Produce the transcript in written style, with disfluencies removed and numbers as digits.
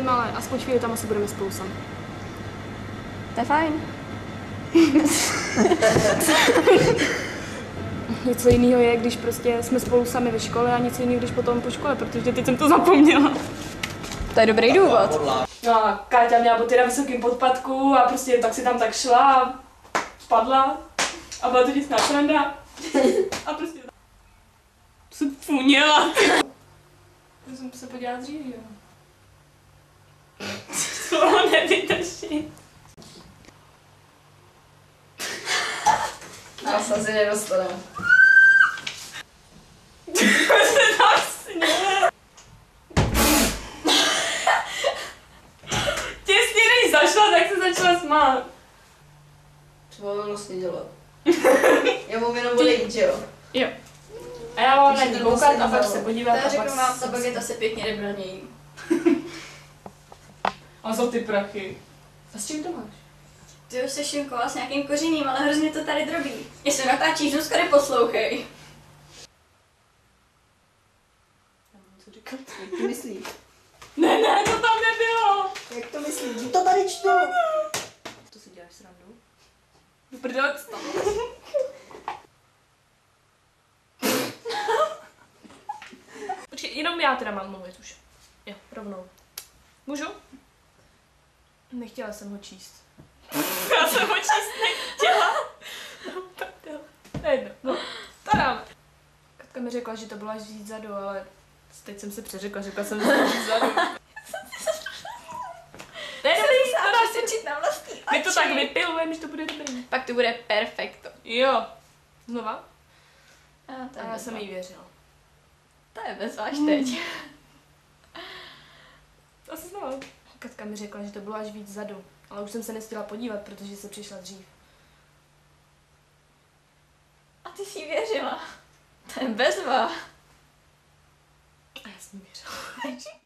nevím, ale aspoň chvíli tam asi budeme spolu sami. To je fajn. Něco jiného je, když prostě jsme spolu sami ve škole a něco jiného, když potom po škole, protože teď jsem to zapomněla. To je dobrý důvod. No a Káťa měla boty na vysokém podpatku a prostě tak si tam tak šla a spadla a byla to děsná sranda a prostě jsem funěla. To jsem se podívala dřív, jo. To nevydrží. Nás asi nedostaneme. Těsně než zašla, tak se začala smát. Co mám vlastně dělat? Já mám jenom odejít, že jo? Jo. A já mám na ní koukat a pak se podívat já a řeknu pak vám, to pak je to asi pěkně nebranějí. A za ty prachy. A s čím to máš? Ty už se šimkovala s nějakým kořením, ale hrozně to tady drobí. Jestli natáčíš, no skoro poslouchej. Já mám co říkat. Jak to myslíš? Ne, to tam nebylo. Jak to myslíš? Že to tady čtu? To si děláš srandu? No prdele, co tam? Počkej, jenom já teda mám mluvit už. Jo, rovnou. Můžu? Nechtěla jsem ho číst. Já jsem ho číst nechtěla. No, prdele. Nejde, no, to dáme. Katka mi řekla, že to bylo až víc zadu, ale teď jsem se přeřekla, řekla jsem, že to bylo víc zadu. Ne, To dáš si čít na vlastní oči. my to tak vypilujeme, že to bude dobrý. Pak to bude perfekto. Jo. Znova? A A já jsem jí věřila. To je bezváž teď. Asi znova. Katka mi řekla, že to bylo až víc zadu, ale už jsem se nestihla podívat, protože se přišla dřív. A ty jsi jí věřila. To je bezva. A já jsem jí věřila.